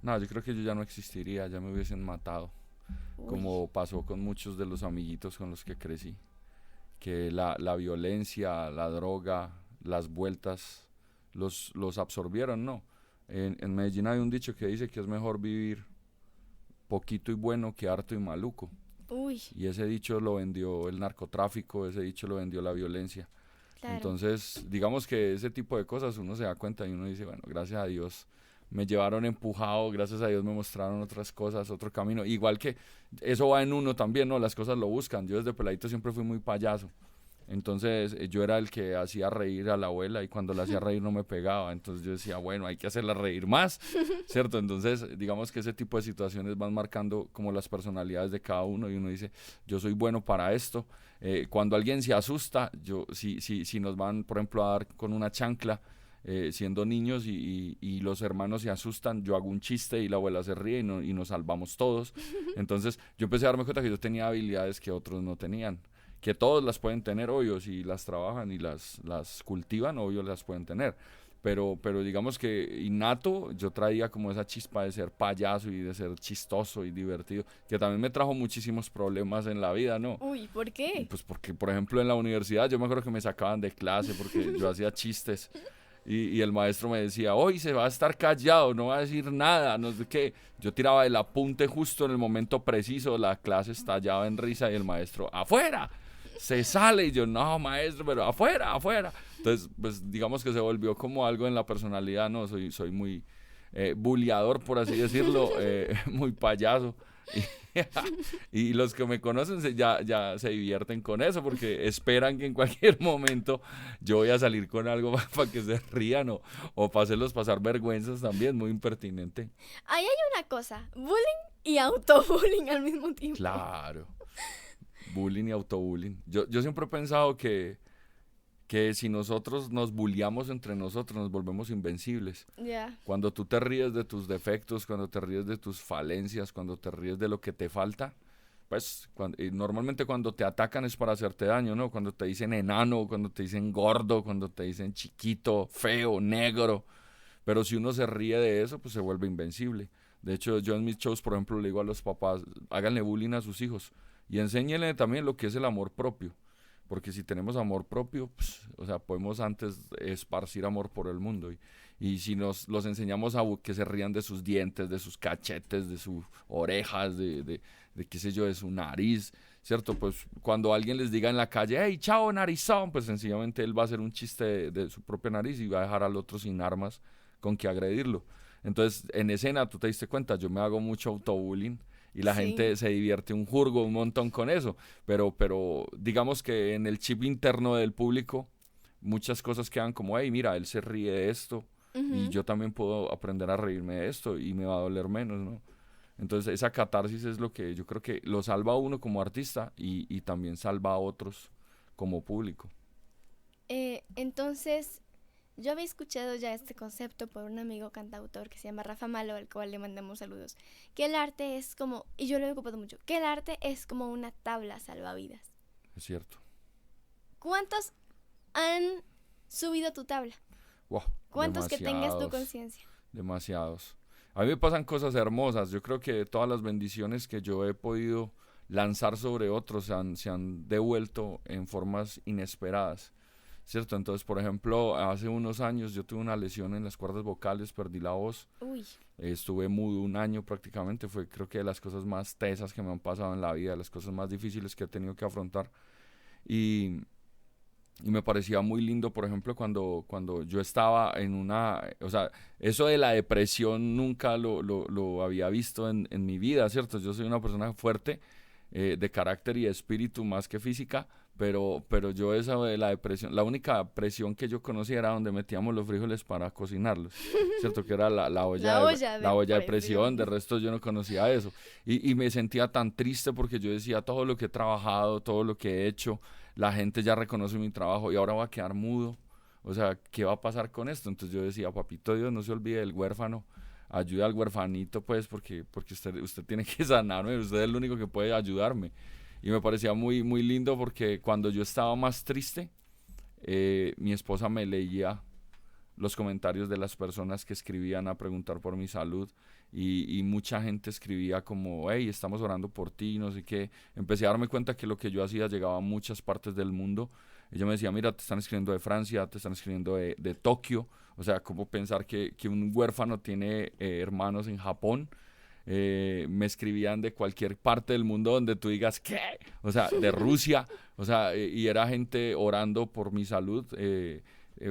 No, yo creo que yo ya no existiría, ya me hubiesen matado, Uy, como pasó con muchos de los amiguitos con los que crecí, que la violencia, la droga, las vueltas, los absorbieron, ¿no? En Medellín hay un dicho que dice que es mejor vivir poquito y bueno que harto y maluco. uy, Y ese dicho lo vendió el narcotráfico, ese dicho lo vendió la violencia. claro. Entonces, digamos que ese tipo de cosas uno se da cuenta y uno dice, bueno, gracias a Dios me llevaron empujado, gracias a Dios me mostraron otras cosas, otro camino. Igual que eso va en uno también, ¿no? Las cosas lo buscan. Yo desde peladito siempre fui muy payaso. Entonces yo era el que hacía reír a la abuela y cuando la hacía reír no me pegaba. Entonces yo decía, bueno, hay que hacerla reír más, ¿cierto? Entonces digamos que ese tipo de situaciones van marcando como las personalidades de cada uno y uno dice, yo soy bueno para esto. Cuando alguien se asusta, si nos van, por ejemplo, a dar con una chancla, siendo niños y los hermanos se asustan, yo hago un chiste y la abuela se ríe y nos salvamos todos. Entonces yo empecé a darme cuenta que yo tenía habilidades que otros no tenían, que todos las pueden tener, obvio, si las trabajan y las cultivan, obvio, las pueden tener. Pero digamos que innato, yo traía como esa chispa de ser payaso y de ser chistoso y divertido, que también me trajo muchísimos problemas en la vida, ¿no? Uy, ¿por qué? Pues porque, por ejemplo, en la universidad yo me acuerdo que me sacaban de clase porque yo hacía chistes y el maestro me decía, hoy se va a estar callado, no va a decir nada, no sé qué. Yo tiraba el apunte justo en el momento preciso, la clase estallaba en risa y el maestro, afuera, se sale. Y yo, no, maestro, pero afuera, afuera. Entonces, pues digamos que se volvió como algo en la personalidad, ¿no? Soy muy buleador, por así decirlo, muy payaso. Y los que me conocen ya se divierten con eso porque esperan que en cualquier momento yo voy a salir con algo para que se rían o para hacerlos pasar vergüenzas también, muy impertinente. Ahí hay una cosa, bullying y autobullying al mismo tiempo. Claro, bullying y autobullying. Yo siempre he pensado que si nosotros nos bulliamos entre nosotros nos volvemos invencibles. Ya, Cuando tú te ríes de tus defectos, cuando te ríes de tus falencias, cuando te ríes de lo que te falta, pues y normalmente cuando te atacan es para hacerte daño, ¿no? Cuando te dicen enano, cuando te dicen gordo, cuando te dicen chiquito, feo, negro. Pero si uno se ríe de eso, pues se vuelve invencible. De hecho, yo en mis shows, por ejemplo, le digo a los papás, háganle bullying a sus hijos y enséñenle también lo que es el amor propio. Porque si tenemos amor propio, pues, o sea, podemos antes esparcir amor por el mundo. Y si nos los enseñamos a que se rían de sus dientes, de sus cachetes, de sus orejas, de qué sé yo, de su nariz, ¿cierto? Pues cuando alguien les diga en la calle, hey, chao, narizón, pues sencillamente él va a hacer un chiste de su propia nariz y va a dejar al otro sin armas con que agredirlo. Entonces, en escena, tú te diste cuenta, yo me hago mucho autobullying y la sí. gente se divierte un jurgo, un montón con eso, pero digamos que en el chip interno del público, muchas cosas quedan como, hey, mira, él se ríe de esto y Ujú. yo también puedo aprender a reírme de esto y me va a doler menos, ¿no? Entonces esa catarsis es lo que yo creo que lo salva a uno como artista y también salva a otros como público. Entonces, yo había escuchado ya este concepto por un amigo cantautor que se llama Rafa Malo, al cual le mandamos saludos, que el arte es como, y yo lo he ocupado mucho, que el arte es como una tabla salvavidas. Es cierto. ¿Cuántos han subido tu tabla? Wow, ¿Cuántos que tengas tu demasiados, conciencia? demasiados. A mí me pasan cosas hermosas. Yo creo que todas las bendiciones que yo he podido lanzar sobre otros se han devuelto en formas inesperadas. ¿Cierto? Entonces, por ejemplo, hace unos años yo tuve una lesión en las cuerdas vocales, perdí la voz, Uy, estuve mudo un año prácticamente, fue creo que de las cosas más tesas que me han pasado en la vida, de las cosas más difíciles que he tenido que afrontar. Y, y me parecía muy lindo, por ejemplo, cuando yo estaba en una, o sea, eso de la depresión nunca lo había visto en mi vida, ¿cierto? Yo soy una persona fuerte, de carácter y de espíritu más que física, pero yo esa de la depresión, la única presión que yo conocía era donde metíamos los frijoles para cocinarlos, ¿cierto? Que era la olla la de olla de presión, de presión. resto yo no conocía eso. Y me sentía tan triste porque yo decía todo lo que he trabajado, todo lo que he hecho, la gente ya reconoce mi trabajo y ahora voy a quedar mudo. O sea, ¿qué va a pasar con esto? Entonces yo decía, papito Dios, no se olvide del huérfano, ayude al huerfanito, pues, porque usted tiene que sanarme, usted es el único que puede ayudarme. Y me parecía muy, muy lindo porque cuando yo estaba más triste, mi esposa me leía los comentarios de las personas que escribían a preguntar por mi salud y mucha gente escribía como, hey, estamos orando por ti, no sé qué. Empecé a darme cuenta que lo que yo hacía llegaba a muchas partes del mundo. Ella me decía, mira, te están escribiendo de Francia, te están escribiendo de Tokio. O sea, cómo pensar que un huérfano tiene hermanos en Japón. Me escribían de cualquier parte del mundo donde tú digas, ¿qué? O sea, de Rusia. O sea, y era gente orando por mi salud.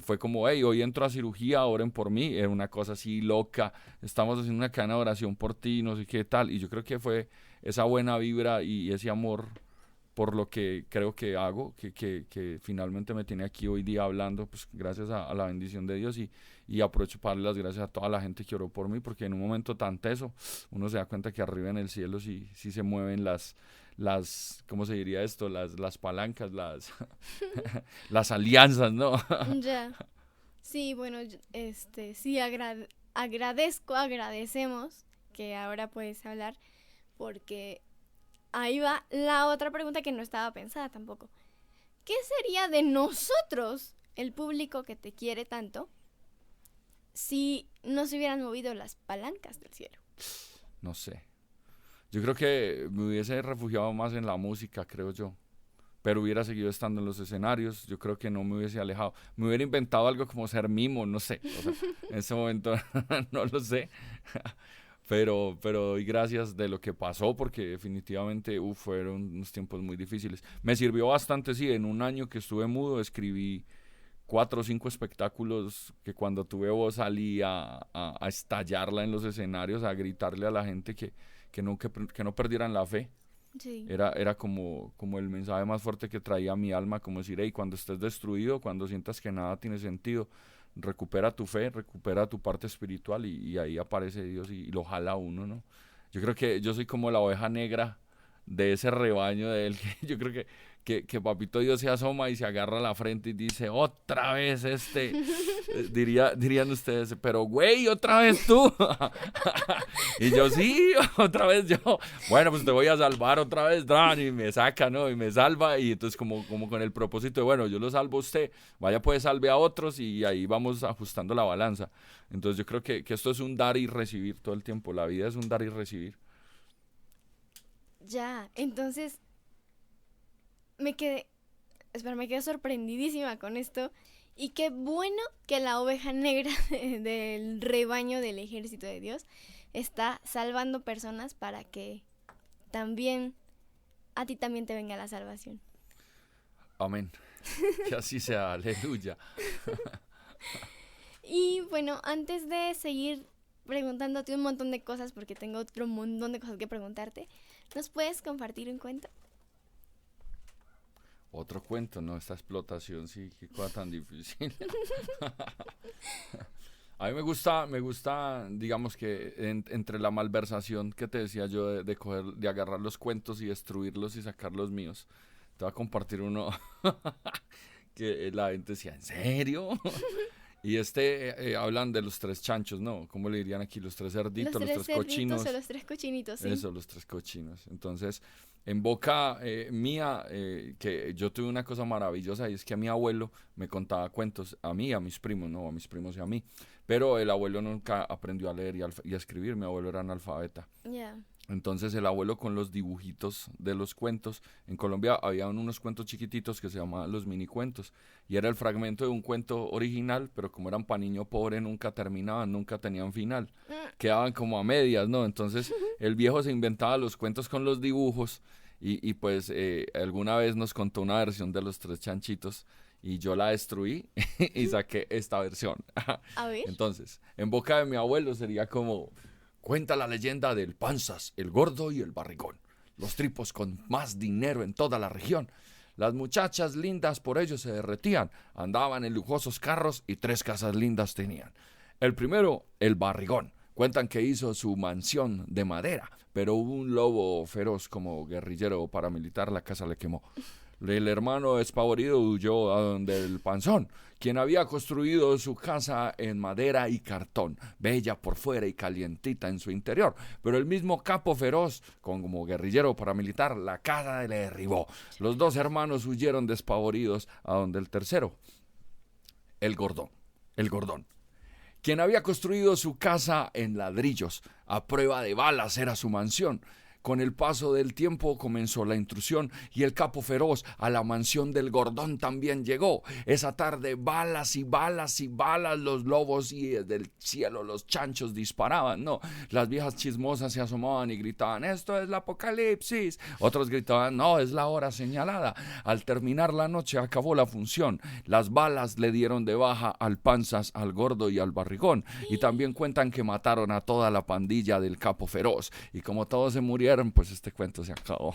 Fue como, hey, hoy entro a cirugía, oren por mí. Era una cosa así loca. Estamos haciendo una cadena de oración por ti, no sé qué tal. Y yo creo que fue esa buena vibra y ese amor por lo que creo que hago, que finalmente me tiene aquí hoy día hablando, pues gracias a la bendición de Dios y aprovecho para darle las gracias a toda la gente que oró por mí, porque en un momento tan teso uno se da cuenta que arriba en el cielo sí se mueven ¿cómo se diría esto? Las palancas, las alianzas, ¿no? Ya. Sí, bueno, sí agradecemos que ahora puedes hablar, porque ahí va la otra pregunta que no estaba pensada tampoco. ¿Qué sería de nosotros, el público que te quiere tanto, si no se hubieran movido las palancas del cielo? No sé. Yo creo que me hubiese refugiado más en la música, creo yo. Pero hubiera seguido estando en los escenarios. Yo creo que no me hubiese alejado. Me hubiera inventado algo como ser mimo, no sé. O sea, en ese momento no lo sé. Pero doy gracias de lo que pasó porque definitivamente fueron unos tiempos muy difíciles. Me sirvió bastante, sí, en un año que estuve mudo escribí 4 o 5 espectáculos que cuando tuve voz salí a estallarla en los escenarios, a gritarle a la gente que no perdieran la fe. Sí. Era como el mensaje más fuerte que traía mi alma, como decir, hey, cuando estés destruido, cuando sientas que nada tiene sentido, recupera tu fe, recupera tu parte espiritual y ahí aparece Dios y lo jala a uno, ¿no? Yo creo que yo soy como la oveja negra de ese rebaño de él, que yo creo que Papito Dios se asoma y se agarra la frente y dice, otra vez dirían ustedes, pero güey, otra vez tú. Y yo, sí, otra vez yo. Bueno, pues te voy a salvar otra vez, Dan, y me saca, ¿no? Y me salva, y entonces como con el propósito de, bueno, yo lo salvo a usted, vaya pues salve a otros, y ahí vamos ajustando la balanza. Entonces yo creo que esto es un dar y recibir todo el tiempo, la vida es un dar y recibir. Ya, entonces me quedé sorprendidísima con esto. Y qué bueno que la oveja negra del rebaño del ejército de Dios está salvando personas para que a ti también te venga la salvación. Amén. Que así sea, aleluya. Y bueno, antes de seguir preguntándote un montón de cosas, porque tengo otro montón de cosas que preguntarte, ¿nos puedes compartir un cuento? Otro cuento, ¿no? Esta explotación, sí, qué cosa tan difícil. A mí me gusta, digamos que entre la malversación que te decía yo de agarrar los cuentos y destruirlos y sacar los míos. Te voy a compartir uno que la gente decía, ¿en serio? Y hablan de los 3 chanchos, ¿no? ¿Cómo le dirían aquí? Los 3 cerditos, los 3 cochinos. O los 3 cochinitos, sí. Eso, los 3 cochinos. Entonces, en boca mía, que yo tuve una cosa maravillosa y es que a mi abuelo me contaba cuentos, a mí y a mis primos, no, a mis primos y a mí. Pero el abuelo nunca aprendió a leer y a escribir, mi abuelo era analfabeta. Ya. Entonces el abuelo con los dibujitos de los cuentos, en Colombia había unos cuentos chiquititos que se llamaban los mini cuentos, y era el fragmento de un cuento original, pero como eran para niño pobre nunca terminaban, nunca tenían final, quedaban como a medias, ¿no? Entonces el viejo se inventaba los cuentos con los dibujos y pues alguna vez nos contó una versión de los 3 chanchitos y yo la destruí y saqué esta versión. A ver. Entonces, en boca de mi abuelo sería como... Cuenta la leyenda del Panzas, el Gordo y el Barrigón, los tripos con más dinero en toda la región. Las muchachas lindas por ellos se derretían, andaban en lujosos carros y 3 casas lindas tenían. El primero, el Barrigón. Cuentan que hizo su mansión de madera, pero hubo un lobo feroz como guerrillero o paramilitar, la casa le quemó. El hermano despavorido huyó a donde el Panzón, quien había construido su casa en madera y cartón, bella por fuera y calientita en su interior. Pero el mismo capo feroz, como guerrillero paramilitar, la casa le derribó. Los 2 hermanos huyeron despavoridos a donde el tercero, el Gordón, quien había construido su casa en ladrillos. A prueba de balas era su mansión. Con el paso del tiempo comenzó la intrusión y el capo feroz a la mansión del Gordón también llegó. Esa tarde balas y balas y balas, los lobos y desde el cielo los chanchos disparaban, no. Las viejas chismosas se asomaban y gritaban, esto es el apocalipsis. Otros gritaban, no, es la hora señalada. Al terminar la noche acabó la función. Las balas le dieron de baja al Panzas, al Gordo y al Barrigón. Y también cuentan que mataron a toda la pandilla del capo feroz. Y como todos se murieron, pues este cuento se acabó.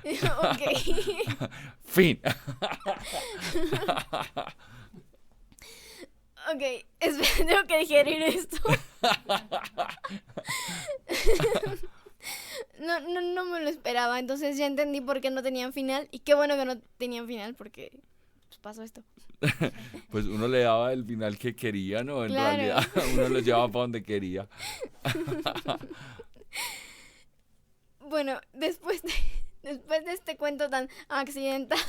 Ok. Fin. Ok, espera, tengo que digerir esto. No me lo esperaba, entonces ya entendí por qué no tenían final. Y qué bueno que no tenían final porque pues, pasó esto. Pues uno le daba el final que quería, ¿no? En Claro. realidad uno lo llevaba para donde quería. Bueno, después de este cuento tan accidentado,